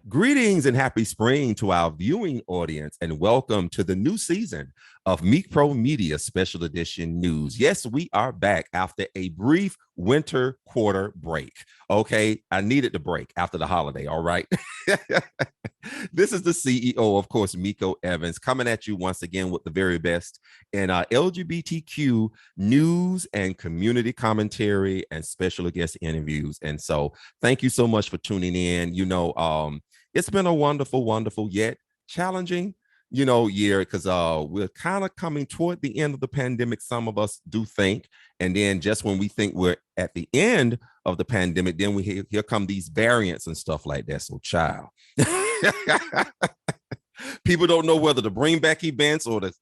Greetings and happy spring to our viewing audience, and welcome to the new season of Meak Pro Media Special Edition News. Yes, we are back after a brief winter quarter break. Okay, I needed the break after the holiday, all right? This is the CEO, of course, Miko Evans, coming at you once again with the very best in LGBTQ news and community commentary and special guest interviews. And so thank you so much for tuning in. It's been a wonderful, yet challenging, year, because we're kind of coming toward the end of the pandemic. Some of us do think, and then just when we think we're at the end of the pandemic, then here come these variants and stuff like that. So, child, people don't know whether to bring back events or to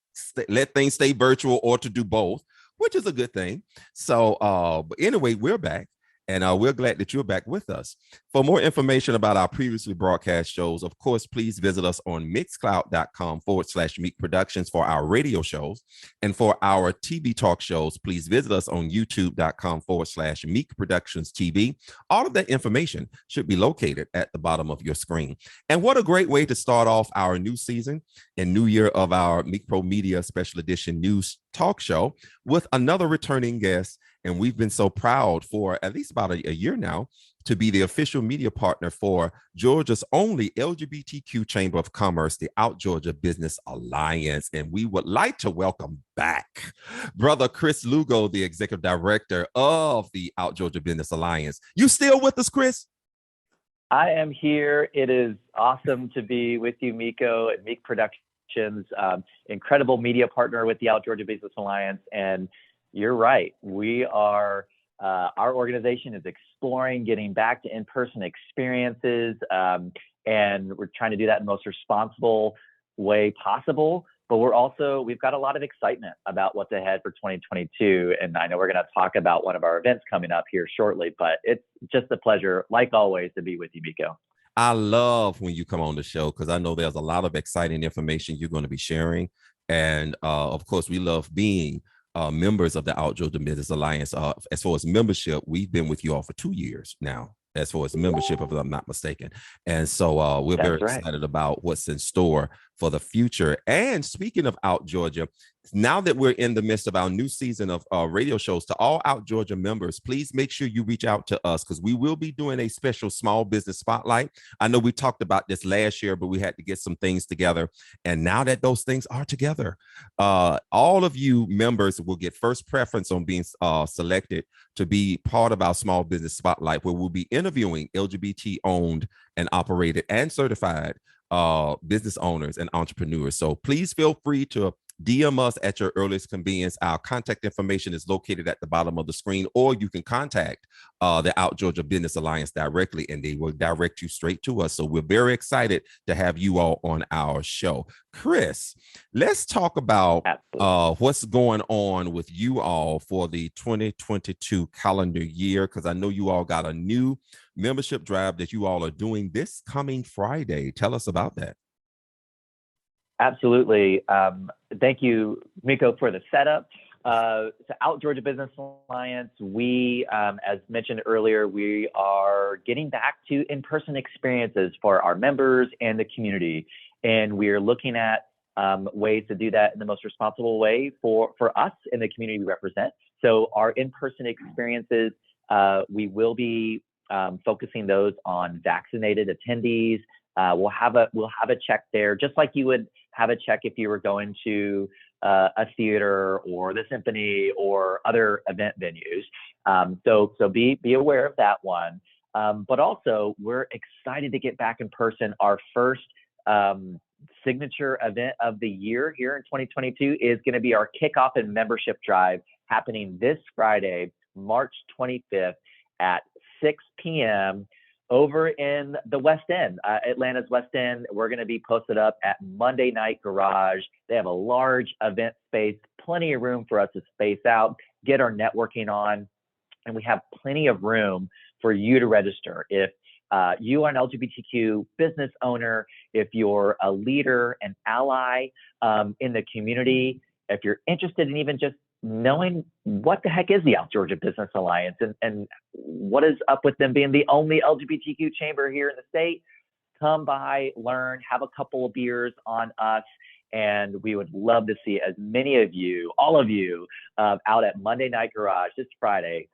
let things stay virtual or to do both, which is a good thing. So, but anyway, we're back. And we're glad that you're back with us. For more information about our previously broadcast shows, of course, please visit us on mixcloud.com/Meak Productions for our radio shows. And for our TV talk shows, please visit us on youtube.com/Meak Productions TV. All of that information should be located at the bottom of your screen. And what a great way to start off our new season and new year of our Meak Pro Media Special Edition News Talk Show with another returning guest. And we've been so proud for at least about a year now to be the official media partner for Georgia's only LGBTQ Chamber of Commerce, the Out Georgia Business Alliance. And we would like to welcome back Brother Chris Lugo, the Executive Director of the Out Georgia Business Alliance. You still with us, Chris? I am here. It is awesome to be with you, Miko, at Meak Productions, incredible media partner with the Out Georgia Business Alliance. And you're right. We are, our organization is exploring getting back to in-person experiences, and we're trying to do that in the most responsible way possible. But we've got a lot of excitement about what's ahead for 2022. And I know we're going to talk about one of our events coming up here shortly, but it's just a pleasure, like always, to be with you, Miko. I love when you come on the show because I know there's a lot of exciting information you're going to be sharing. And of course, we love being members of the Out Georgia Business Alliance. As far as membership, we've been with you all for 2 years now, as far as membership, if I'm not mistaken. And so we're very excited about what's in store for the future. And speaking of Out Georgia, now that we're in the midst of our new season of radio shows, to all Out Georgia members, please make sure you reach out to us because we will be doing a special small business spotlight. I know we talked about this last year, but we had to get some things together. And now that those things are together, all of you members will get first preference on being selected to be part of our small business spotlight, where we'll be interviewing LGBT owned and operated and certified business owners and entrepreneurs. So please feel free to DM us at your earliest convenience. Our contact information is located at the bottom of the screen, or you can contact the Out Georgia Business Alliance directly, and they will direct you straight to us. So we're very excited to have you all on our show. Chris, let's talk about what's going on with you all for the 2022 calendar year, because I know you all got a new membership drive that you all are doing this coming Friday. Tell us about that. Absolutely. Thank you, Miko, for the setup. So Out Georgia Business Alliance, we, as mentioned earlier, we are getting back to in-person experiences for our members and the community. And we're looking at ways to do that in the most responsible way for us and the community we represent. So our in-person experiences, we will be focusing those on vaccinated attendees. We'll have a check there, just like you would have a check if you were going to a theater or the symphony or other event venues. So be aware of that one. But also, we're excited to get back in person. Our first signature event of the year here in 2022 is going to be our Kickoff and Membership Drive, happening this Friday, March 25th at 6 p.m. over in the West End, Atlanta's West End. We're going to be posted up at Monday Night Garage. They have a large event space, plenty of room for us to space out, get our networking on, and we have plenty of room for you to register. If you are an LGBTQ business owner, if you're a leader, an ally in the community, if you're interested in even just knowing what the heck is the Out Georgia Business Alliance and what is up with them being the only LGBTQ chamber here in the state, come by, learn, have a couple of beers on us, and we would love to see as many of you, all of you, out at Monday Night Garage this Friday,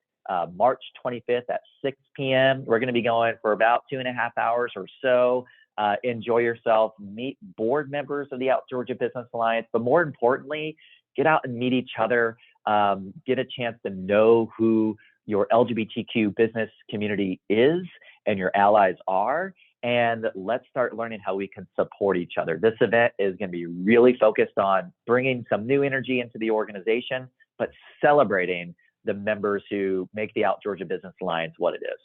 March 25th at 6 p.m. We're going to be going for about 2.5 hours or so. Enjoy yourself, meet board members of the Out Georgia Business Alliance, but more importantly, get out and meet each other, get a chance to know who your LGBTQ business community is and your allies are, and let's start learning how we can support each other. This event is going to be really focused on bringing some new energy into the organization, but celebrating the members who make the Out Georgia Business Alliance what it is.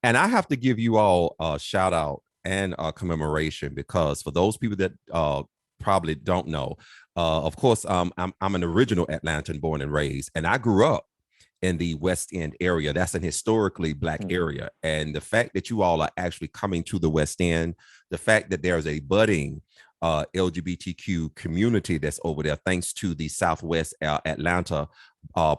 And I have to give you all a shout out and a commemoration, because for those people that probably don't know, of course, I'm an original Atlantan born and raised, and I grew up in the West End area. That's an historically Black area. And the fact that you all are actually coming to the West End, the fact that there's a budding LGBTQ community that's over there, thanks to the Southwest Atlanta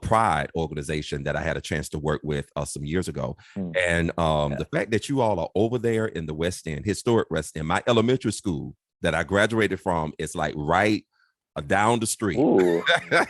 Pride organization that I had a chance to work with some years ago. And the fact that you all are over there in the West End, historic West End, my elementary school that I graduated from is like right down the street, like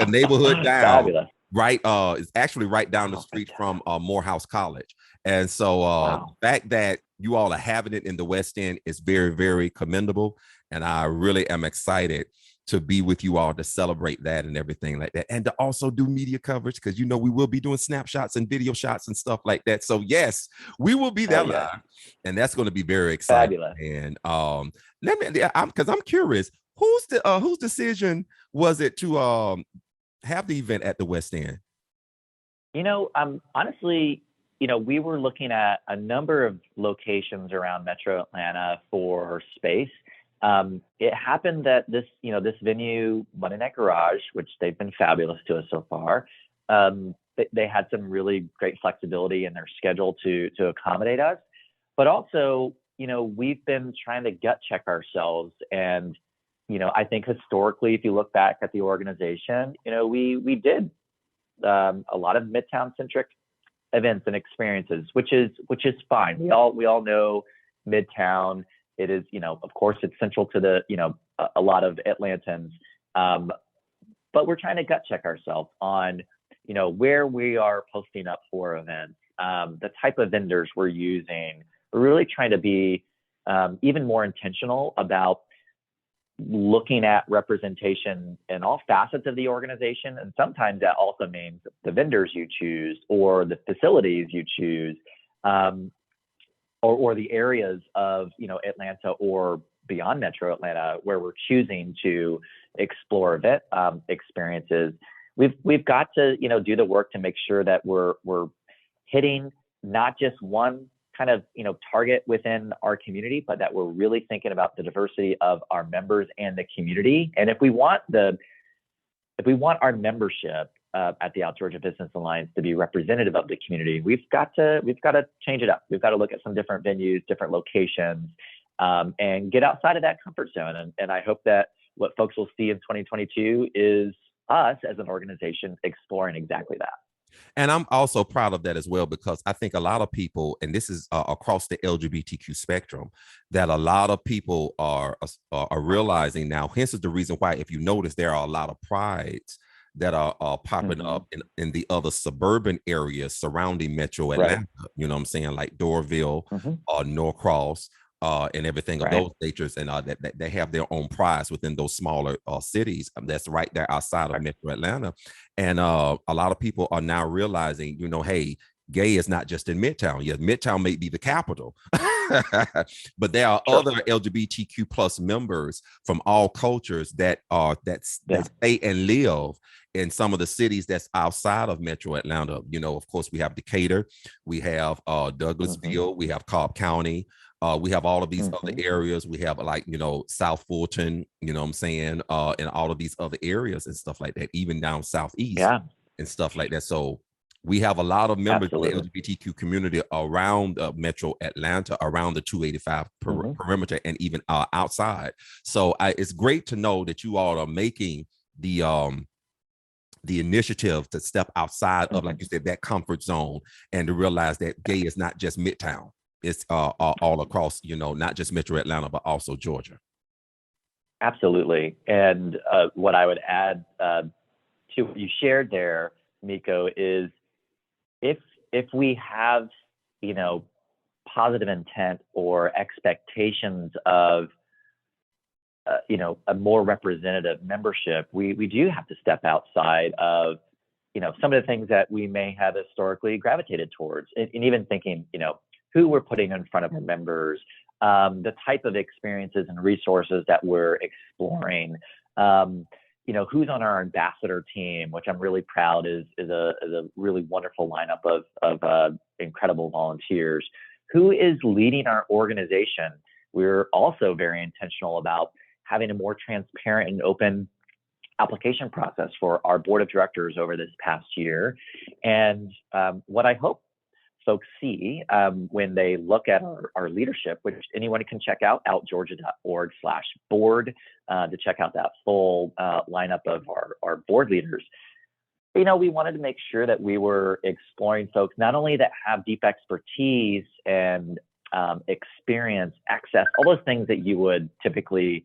a neighborhood down. Fabulous. Right, it's actually right down the street from Morehouse College. And so the fact that you all are having it in the West End is very, very commendable. And I really am excited to be with you all to celebrate that and everything like that. And to also do media coverage, because, you know, we will be doing snapshots and video shots and stuff like that. So yes, we will be there live. And that's going to be very exciting. Fabulous. And because I'm curious, whose decision was it to have the event at the West End? You know, honestly, you know, we were looking at a number of locations around Metro Atlanta for space. It happened that this venue, Monday Night Garage, which they've been fabulous to us so far, they had some really great flexibility in their schedule to accommodate us. But also, you know, we've been trying to gut check ourselves. And, you know, I think historically, if you look back at the organization, you know, we did a lot of Midtown centric events and experiences, which is fine. We all know Midtown. It is, you know, of course, it's central to the, you know, a lot of Atlantans. But we're trying to gut check ourselves on, you know, where we are posting up for events, the type of vendors we're using. We're really trying to be even more intentional about looking at representation in all facets of the organization. And sometimes that also means the vendors you choose or the facilities you choose, or the areas of, you know, Atlanta or beyond Metro Atlanta where we're choosing to explore event experiences. We've got to, you know, do the work to make sure that we're hitting not just one kind of, you know, target within our community, but that we're really thinking about the diversity of our members and the community. And if we want our membership at the Out Georgia Business Alliance to be representative of the community, we've got to change it up. We've got to look at some different venues, different locations, and get outside of that comfort zone. And I hope that what folks will see in 2022 is us as an organization exploring exactly that. And I'm also proud of that as well, because I think a lot of people, and this is across the LGBTQ spectrum, that a lot of people are realizing now. Hence is the reason why, if you notice, there are a lot of prides that are popping up in the other suburban areas surrounding Metro Atlanta. Right. You know what I'm saying? Like Dorville, Norcross, and everything of those natures, and that they have their own prides within those smaller cities that's right there outside of Metro Atlanta. And a lot of people are now realizing, you know, hey, gay is not just in Midtown. Yes, Midtown may be the capital, But there are Sure. other LGBTQ plus members from all cultures that stay and live in some of the cities that's outside of Metro Atlanta. You know, of course, we have Decatur, we have Douglasville, we have Cobb County. We have all of these other areas. We have, like, you know, South Fulton, you know what I'm saying, and all of these other areas and stuff like that, even down southeast and stuff like that. So we have a lot of members of the LGBTQ community around Metro Atlanta, around the 285 perimeter, and even outside. So it's great to know that you all are making the initiative to step outside of, like you said, that comfort zone, and to realize that gay is not just Midtown. It's all across, you know, not just Metro Atlanta, but also Georgia. Absolutely. And what I would add to what you shared there, Miko, is if we have, you know, positive intent or expectations of, you know, a more representative membership, we do have to step outside of, you know, some of the things that we may have historically gravitated towards, and even thinking, you know, who we're putting in front of our members, the type of experiences and resources that we're exploring, you know, who's on our ambassador team, which I'm really proud is a really wonderful lineup of incredible volunteers. Who is leading our organization? We're also very intentional about having a more transparent and open application process for our board of directors over this past year. And what I hope folks see when they look at our leadership, which anyone can check out, outgeorgia.org/board, to check out that full lineup of our board leaders. You know, we wanted to make sure that we were exploring folks not only that have deep expertise and experience, access, all those things that you would typically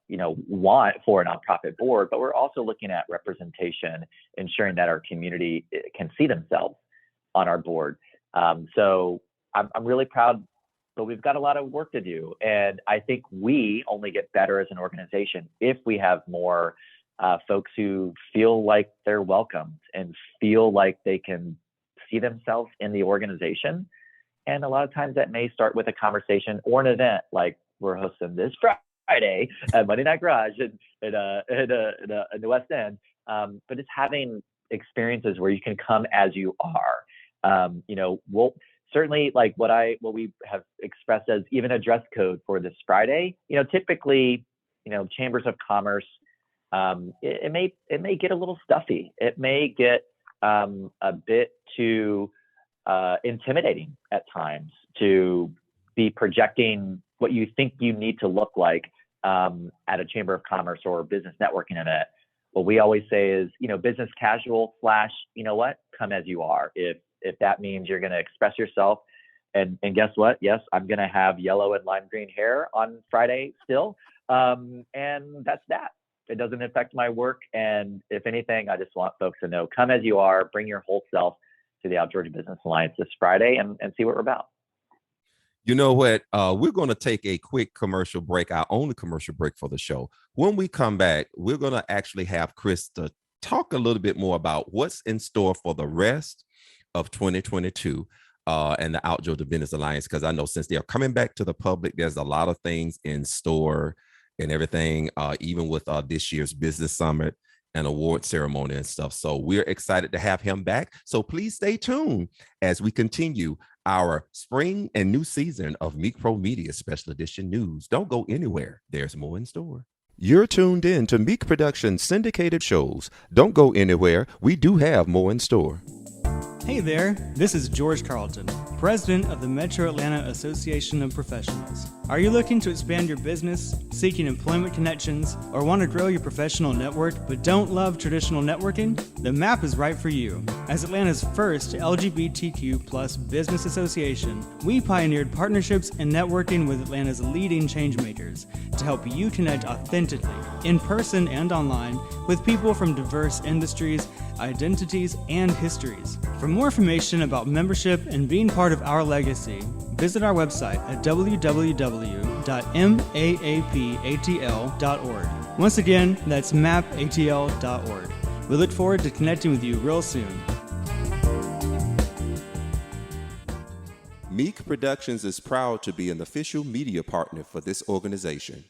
you know, want for a nonprofit board, but we're also looking at representation, ensuring that our community can see themselves on our board. So I'm really proud, but we've got a lot of work to do. And I think we only get better as an organization if we have more folks who feel like they're welcomed and feel like they can see themselves in the organization. And a lot of times that may start with a conversation or an event like we're hosting this Friday at Monday Night Garage in the West End. But it's having experiences where you can come as you are. You know, we'll certainly, like what we have expressed as even a dress code for this Friday. You know, typically, you know, chambers of commerce, it may get a little stuffy. It may get a bit too intimidating at times to be projecting what you think you need to look like at a chamber of commerce or business networking event. What we always say is, you know, business casual / you know what, come as you are. If that means you're going to express yourself, and guess what? Yes, I'm going to have yellow and lime green hair on Friday still, and that's that. It doesn't affect my work, and if anything, I just want folks to know, come as you are, bring your whole self to the Out Georgia Business Alliance this Friday, and see what we're about. You know what? We're going to take a quick commercial break, our only commercial break for the show. When we come back, we're going to actually have Chris to talk a little bit more about what's in store for the rest of 2022 and the Out Georgia Business Alliance, because I know since they're coming back to the public, there's a lot of things in store and everything, even with this year's business summit and award ceremony and stuff. So we're excited to have him back. So please stay tuned as we continue our spring and new season of Meak Pro Media Special Edition News. Don't go anywhere. There's more in store. You're tuned in to Meak Productions syndicated shows. Don't go anywhere. We do have more in store. Hey there, this is George Carlton, President of the Metro Atlanta Association of Professionals. Are you looking to expand your business, seeking employment connections, or want to grow your professional network but don't love traditional networking? The map is right for you. As Atlanta's first LGBTQ plus business association, we pioneered partnerships and networking with Atlanta's leading changemakers to help you connect authentically, in person and online, with people from diverse industries, identities, and histories. For more information about membership and being part of our legacy, visit our website at www.maapatl.org. Once again, that's mapatl.org. We look forward to connecting with you real soon. Meak Productions is proud to be an official media partner for this organization.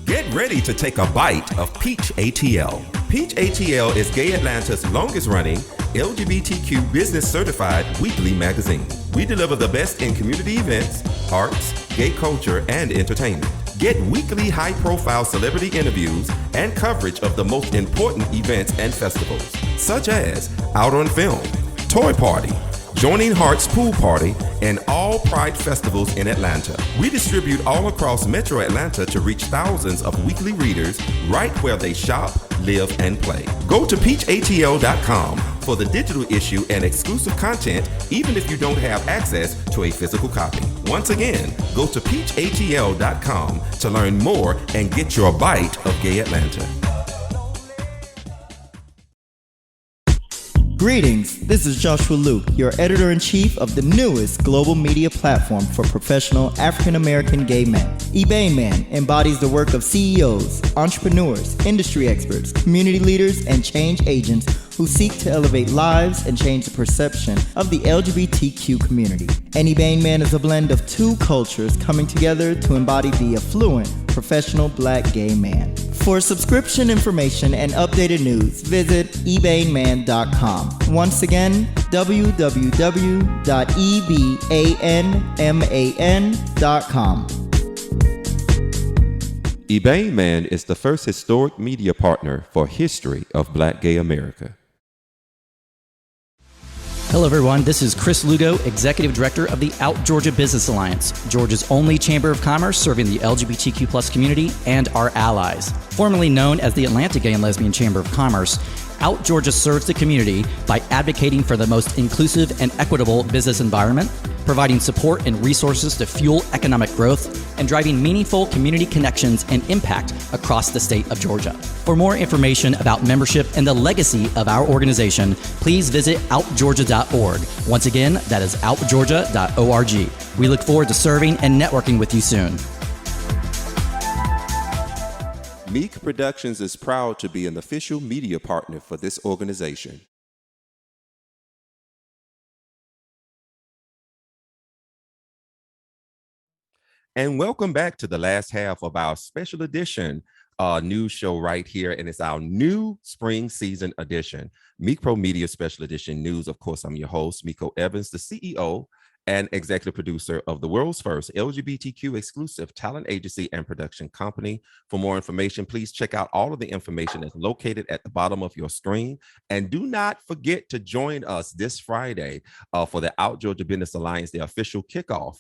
Get ready to take a bite of Peach ATL. Peach ATL is Gay Atlanta's longest running LGBTQ business certified weekly magazine. We deliver the best in community events, arts, gay culture, and entertainment. Get weekly high-profile celebrity interviews and coverage of the most important events and festivals, such as Out on Film, Toy Party, Joining Hearts Pool Party, and all Pride festivals in Atlanta. We distribute all across Metro Atlanta to reach thousands of weekly readers right where they shop, live, and play. Go to peachatl.com for the digital issue and exclusive content, even if you don't have access to a physical copy. Once again, go to peachatl.com to learn more and get your bite of Gay Atlanta. Greetings, this is Joshua Luke, your editor-in-chief of the newest global media platform for professional African-American gay men. eBay Man embodies the work of CEOs, entrepreneurs, industry experts, community leaders, and change agents who seek to elevate lives and change the perception of the LGBTQ community. And eBay Man is a blend of two cultures coming together to embody the affluent, professional black gay man. For subscription information and updated news, visit ebayman.com. Once again, www.ebanman.com. eBay Man is the first historic media partner for History of Black Gay America. Hello, everyone. This is Chris Lugo, Executive Director of the Out Georgia Business Alliance, Georgia's only chamber of commerce serving the LGBTQ plus community and our allies. Formerly known as the Atlanta Gay and Lesbian Chamber of Commerce, Out Georgia serves the community by advocating for the most inclusive and equitable business environment, providing support and resources to fuel economic growth, and driving meaningful community connections and impact across the state of Georgia. For more information about membership and the legacy of our organization, please visit outgeorgia.org. Once again, that is outgeorgia.org. We look forward to serving and networking with you soon. Meak Productions is proud to be an official media partner for this organization. And welcome back to the last half of our special edition news show right here. And it's our new spring season edition, Meak Pro Media Special Edition News. Of course, I'm your host, Miko Evans, the CEO and executive producer of the world's first LGBTQ exclusive talent agency and production company. For more information, please check out all of the information that's located at the bottom of your screen. And do not forget to join us this Friday for the Out Georgia Business Alliance, the official kickoff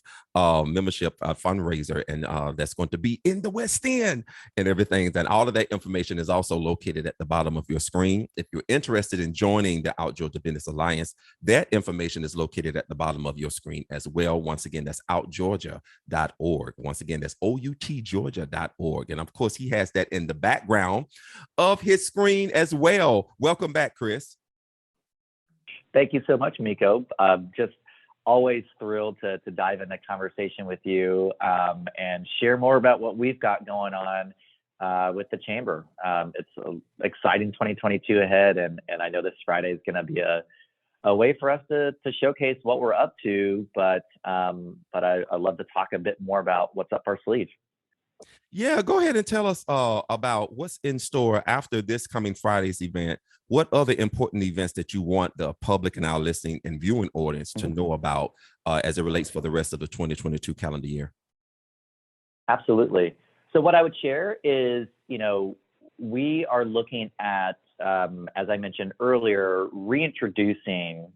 membership fundraiser. And that's going to be in the West End and everything. And all of that information is also located at the bottom of your screen. If you're interested in joining the Out Georgia Business Alliance, that information is located at the bottom of your screen as well. Once again, that's outgeorgia.org. Once again, that's outgeorgia.org. And of course, he has that in the background of his screen as well. Welcome back, Chris. Thank you so much, Miko. Just always thrilled to dive into conversation with you and share more about what we've got going on with the Chamber. It's an exciting 2022 ahead, and I know this Friday is going to be a way for us to showcase what we're up to, but I love to talk a bit more about what's up our sleeve. Yeah, go ahead and tell us about what's in store after this coming Friday's event. What other important events that you want the public and our listening and viewing audience to know about as it relates for the rest of the 2022 calendar year? Absolutely. So what I would share is, we are looking at, as I mentioned earlier, reintroducing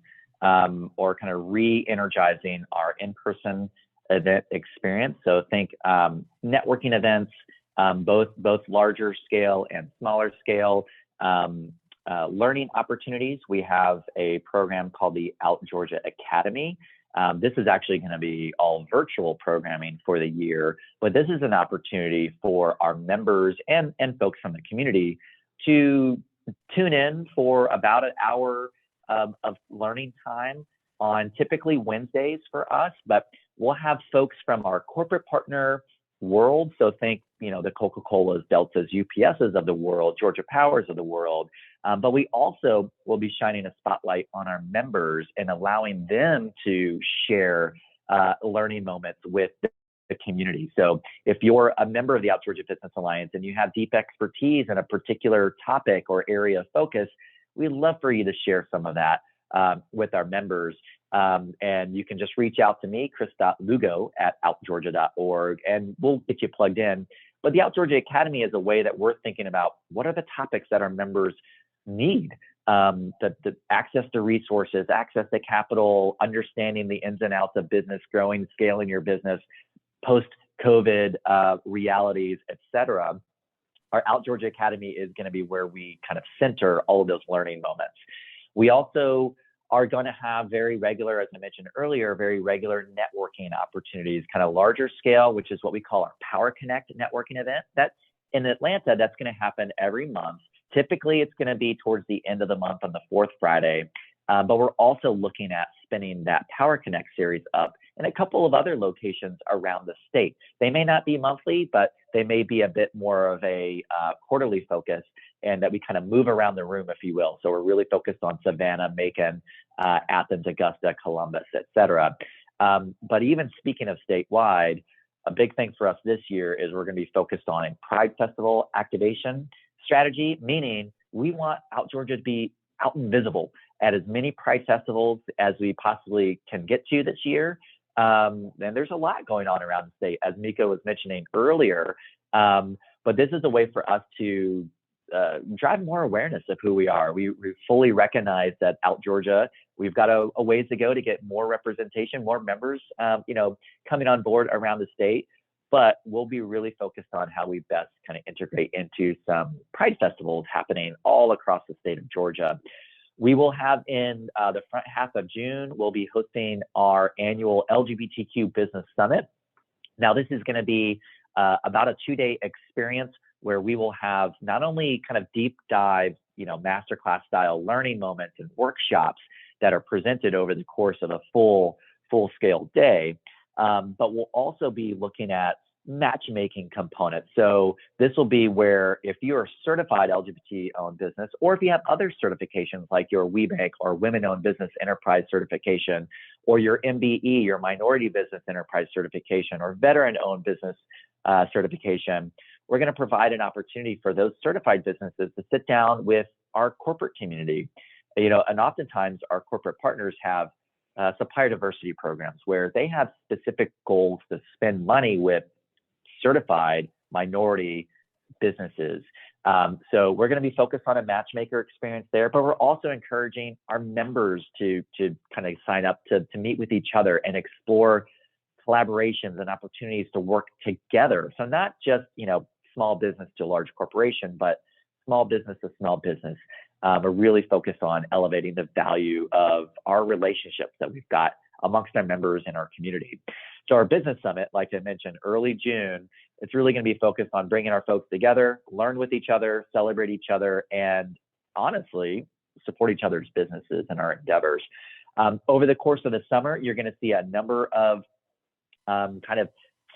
or kind of re-energizing our in-person event experience. So think networking events, both larger scale and smaller scale, learning opportunities. We have a program called the Out Georgia Academy. This is actually going to be all virtual programming for the year, but this is an opportunity for our members and folks from the community to tune in for about an hour of learning time on typically Wednesdays for us, but we'll have folks from our corporate partner world. So think, the Coca-Colas, Deltas, UPSs of the world, Georgia Powers of the world. But we also will be shining a spotlight on our members and allowing them to share learning moments with the community. So if you're a member of the Out Georgia Business Alliance and you have deep expertise in a particular topic or area of focus, we'd love for you to share some of that with our members. And you can just reach out to me, chris.lugo@outgeorgia.org, and we'll get you plugged in. But the Out Georgia Academy is a way that we're thinking about what are the topics that our members need, the access to resources, access to capital, understanding the ins and outs of business, growing, scaling your business, post-COVID realities, et cetera. Our Out Georgia Academy is going to be where we kind of center all of those learning moments. We also are going to have very regular, as I mentioned earlier, very regular networking opportunities, kind of larger scale, which is what we call our Power Connect networking event. That's in Atlanta. That's going to happen every month. Typically, it's going to be towards the end of the month on the fourth Friday. But we're also looking at spinning that Power Connect series up in a couple of other locations around the state. They may not be monthly, but they may be a bit more of a quarterly focus, and that we kind of move around the room, if you will. So we're really focused on Savannah, Macon, Athens, Augusta, Columbus, et cetera. But even speaking of statewide, a big thing for us this year is we're going to be focused on a Pride Festival activation strategy, meaning we want Out Georgia to be out and visible at as many Pride festivals as we possibly can get to this year. And there's a lot going on around the state, as Mika was mentioning earlier. But this is a way for us to drive more awareness of who we are. We fully recognize that Out Georgia, we've got a ways to go to get more representation, more members, coming on board around the state. But we'll be really focused on how we best kind of integrate into some Pride festivals happening all across the state of Georgia. We will have in the front half of June, we'll be hosting our annual LGBTQ Business Summit. Now, this is going to be about a 2-day experience where we will have not only kind of deep dive, masterclass style learning moments and workshops that are presented over the course of a full scale day, but we'll also be looking at matchmaking components. So this will be where if you're a certified LGBT-owned business, or if you have other certifications like your WeBank or Women-Owned Business Enterprise certification, or your MBE, your Minority Business Enterprise certification, or Veteran-Owned Business certification, we're going to provide an opportunity for those certified businesses to sit down with our corporate community. And oftentimes our corporate partners have supplier diversity programs where they have specific goals to spend money with certified minority businesses. So we're going to be focused on a matchmaker experience there, but we're also encouraging our members to kind of sign up to meet with each other and explore collaborations and opportunities to work together. So not just, small business to large corporation, but small business to small business. We're really focused on elevating the value of our relationships that we've got amongst our members in our community. So our business summit, like I mentioned, early June, it's really going to be focused on bringing our folks together, learn with each other, celebrate each other, and honestly, support each other's businesses and our endeavors. Over the course of the summer, you're going to see a number of kind of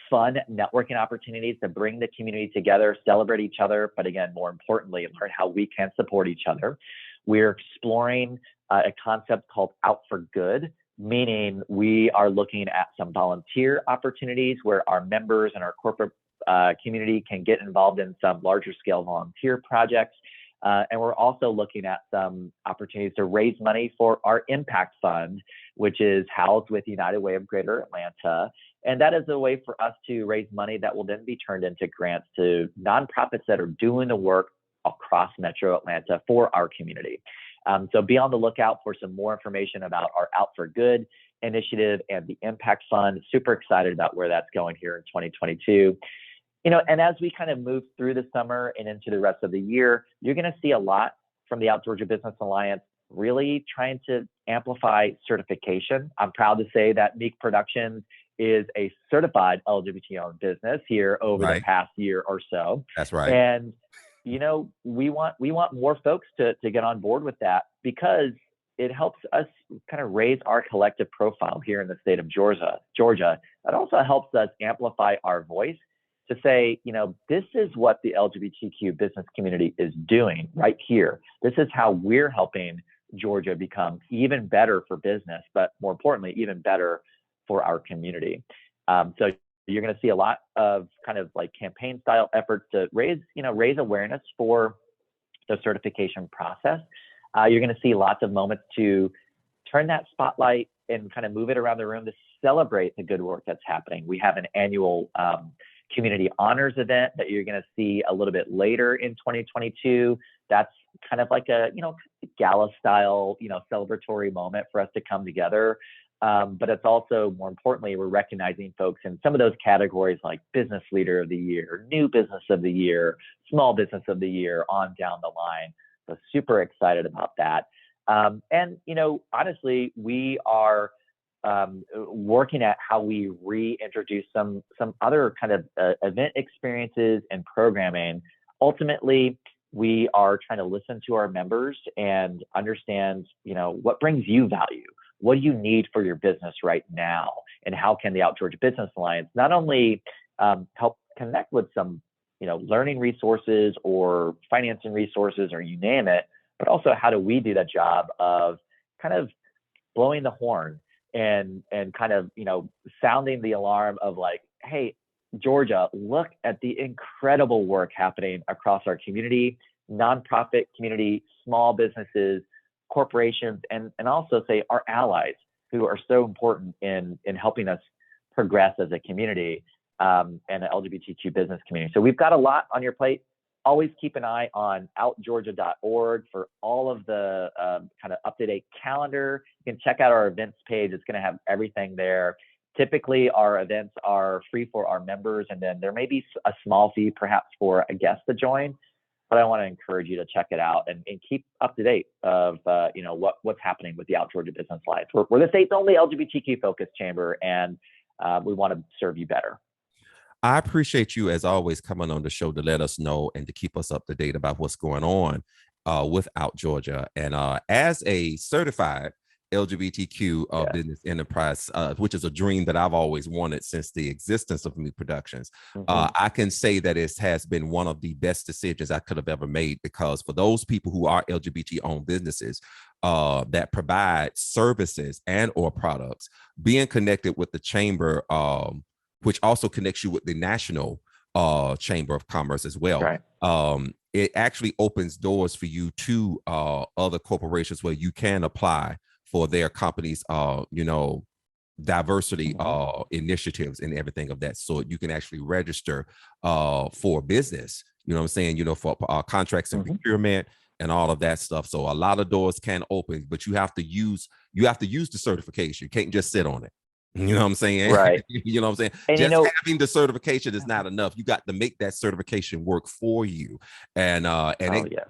fun networking opportunities to bring the community together, celebrate each other, but again, more importantly, learn how we can support each other. We're exploring a concept called Out for Good, meaning we are looking at some volunteer opportunities where our members and our corporate community can get involved in some larger scale volunteer projects. And we're also looking at some opportunities to raise money for our impact fund, which is housed with United Way of Greater Atlanta. And that is a way for us to raise money that will then be turned into grants to nonprofits that are doing the work across Metro Atlanta for our community. So be on the lookout for some more information about our Out for Good initiative and the Impact Fund. Super excited about where that's going here in 2022. And as we kind of move through the summer and into the rest of the year, you're going to see a lot from the Out Georgia Business Alliance really trying to amplify certification. I'm proud to say that Meak Productions is a certified LGBT-owned business here over the past year or so. That's right. And we want more folks to get on board with that, because it helps us kind of raise our collective profile here in the state of Georgia. It also helps us amplify our voice to say, this is what the LGBTQ business community is doing right here. This is how we're helping Georgia become even better for business, but more importantly, even better for our community. So you're going to see a lot of kind of like campaign style efforts to raise awareness for the certification process. You're going to see lots of moments to turn that spotlight and kind of move it around the room to celebrate the good work that's happening. We have an annual community honors event that you're going to see a little bit later in 2022. That's kind of like a, gala style, celebratory moment for us to come together. But it's also, more importantly, we're recognizing folks in some of those categories like Business Leader of the Year, New Business of the Year, Small Business of the Year, on down the line. So super excited about that. And, honestly, we are working at how we reintroduce some other kind of event experiences and programming. Ultimately, we are trying to listen to our members and understand, what brings you value. What do you need for your business right now? And how can the Out Georgia Business Alliance not only help connect with some, learning resources or financing resources, or you name it, but also how do we do that job of kind of blowing the horn and kind of, sounding the alarm of like, hey, Georgia, look at the incredible work happening across our community, nonprofit community, small businesses, corporations, and also say our allies who are so important in helping us progress as a community and the LGBTQ business community. So we've got a lot on your plate. Always keep an eye on outgeorgia.org for all of the kind of up-to-date calendar. You can check out our events page. It's going to have everything there. Typically, our events are free for our members, and then there may be a small fee perhaps for a guest to join. But I want to encourage you to check it out and keep up to date of what's happening with the Out Georgia Business Alliance. We're the state's only LGBTQ focused chamber, and we want to serve you better. I appreciate you, as always, coming on the show to let us know and to keep us up to date about what's going on with Out Georgia. And as a certified LGBTQ business enterprise, which is a dream that I've always wanted since the existence of Meak Productions, I can say that it has been one of the best decisions I could have ever made, because for those people who are LGBT-owned businesses that provide services and or products, being connected with the chamber, which also connects you with the National Chamber of Commerce as well. Right. It actually opens doors for you to other corporations where you can apply for their companies, diversity initiatives and everything of that sort. You can actually register for business, for contracts and procurement and all of that stuff. So a lot of doors can open, but you have to use the certification. You can't just sit on it. You know what I'm saying? Right. You know what I'm saying? And just having the certification is not enough. You got to make that certification work for you. And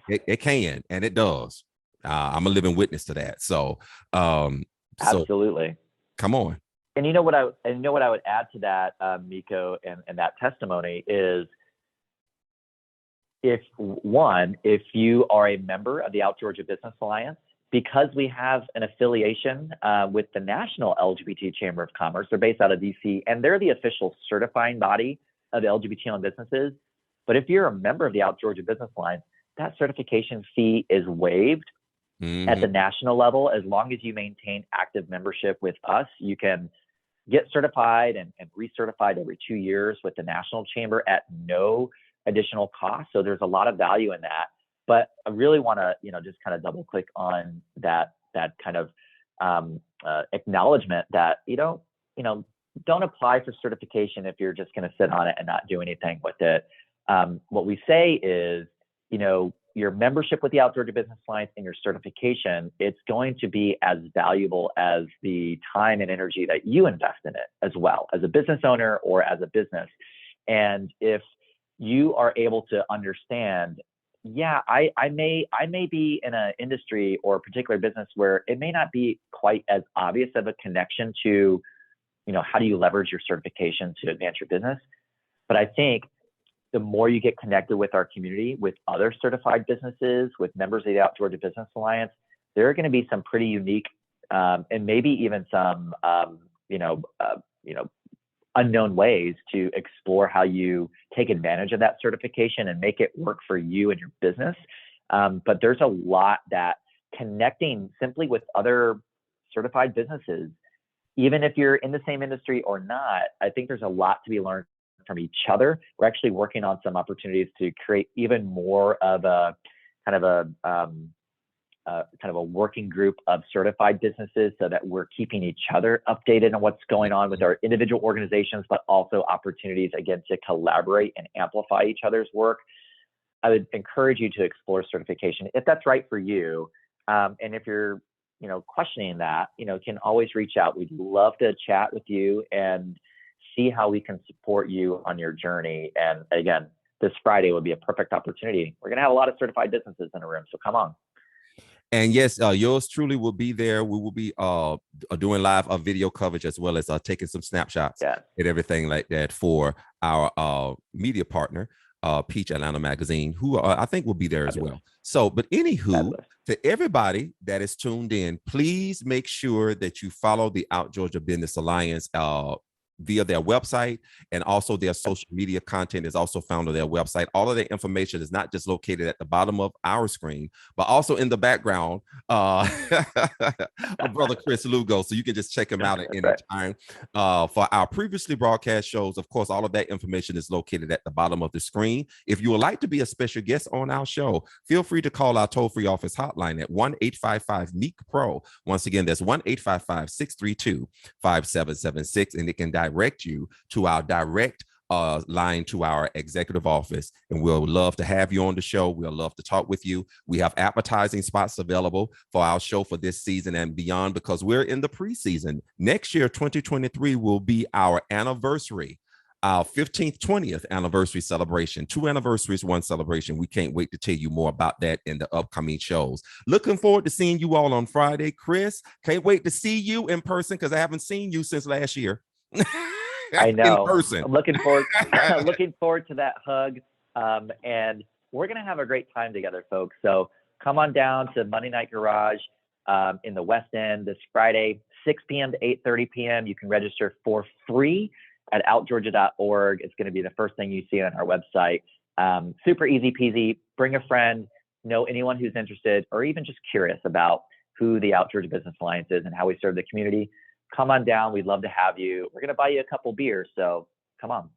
it can, and it does. I'm a living witness to that. So absolutely. Come on. And you know what I would add to that, Miko, and that testimony is, if you are a member of the Out Georgia Business Alliance, because we have an affiliation with the National LGBT Chamber of Commerce, they're based out of DC, and they're the official certifying body of LGBT-owned businesses. But if you're a member of the Out Georgia Business Alliance, that certification fee is waived at the national level. As long as you maintain active membership with us, you can get certified and recertified every 2 years with the National Chamber at no additional cost. So there's a lot of value in that. But I really want to, just kind of double click on that kind of acknowledgement that don't apply for certification if you're just going to sit on it and not do anything with it. What we say is, your membership with the Out Georgia Business Alliance and your certification, it's going to be as valuable as the time and energy that you invest in it as well, as a business owner or as a business. And if you are able to understand, I may be in an industry or a particular business where it may not be quite as obvious of a connection to, how do you leverage your certification to advance your business? But I think the more you get connected with our community, with other certified businesses, with members of the Out Georgia Business Alliance, there are going to be some pretty unique and maybe even some, unknown ways to explore how you take advantage of that certification and make it work for you and your business. But there's a lot that connecting simply with other certified businesses, even if you're in the same industry or not, I think there's a lot to be learned from each other. We're actually working on some opportunities to create even more of a kind of a working group of certified businesses, so that we're keeping each other updated on what's going on with our individual organizations, but also opportunities, again, to collaborate and amplify each other's work. I would encourage you to explore certification if that's right for you. And if you're, questioning that, can always reach out. We'd love to chat with you and see how we can support you on your journey. And again, this Friday would be a perfect opportunity. We're going to have a lot of certified businesses in the room, so come on. And yes, yours truly will be there. We will be doing live video coverage, as well as taking some snapshots and everything like that for our media partner, Peach Atlanta Magazine, who I think will be there as well. So, but anywho, to everybody that is tuned in, please make sure that you follow the Out Georgia Business Alliance via their website, and also their social media content is also found on their website. All of their information is not just located at the bottom of our screen, but also in the background of brother Chris Lugo. So you can just check him out at any time. For our previously broadcast shows, of course, all of that information is located at the bottom of the screen. If you would like to be a special guest on our show, feel free to call our toll-free office hotline at 1-855-MEAK PRO. Once again, that's 1-855-632-5776, and it can direct you to our direct line to our executive office, and we'll love to have you on the show. We'll love to talk with you. We have advertising spots available for our show for this season and beyond, because we're in the preseason. Next year, 2023, will be our anniversary, our 15th, 20th anniversary celebration. 2 anniversaries, 1 celebration. We can't wait to tell you more about that in the upcoming shows. Looking forward to seeing you all on Friday. Chris, can't wait to see you in person, because I haven't seen you since last year. I know. In person. I'm looking forward to that hug. And we're going to have a great time together, folks. So come on down to Monday Night Garage in the West End this Friday, 6 p.m. to 8:30 p.m. You can register for free at outgeorgia.org. It's going to be the first thing you see on our website. Super easy peasy. Bring a friend, know anyone who's interested, or even just curious about who the Out Georgia Business Alliance is and how we serve the community. Come on down. We'd love to have you. We're going to buy you a couple beers, so come on.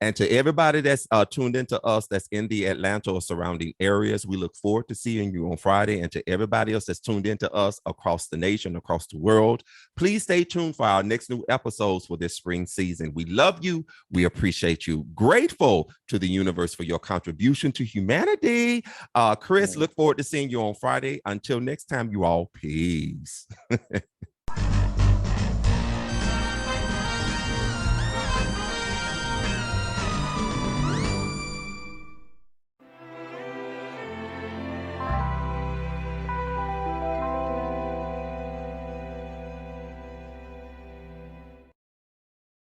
And to everybody that's tuned into us, that's in the Atlanta or surrounding areas, we look forward to seeing you on Friday. And to everybody else that's tuned into us across the nation, across the world, please stay tuned for our next new episodes for this spring season. We love you. We appreciate you. Grateful to the universe for your contribution to humanity. Chris, look forward to seeing you on Friday. Until next time, you all, peace.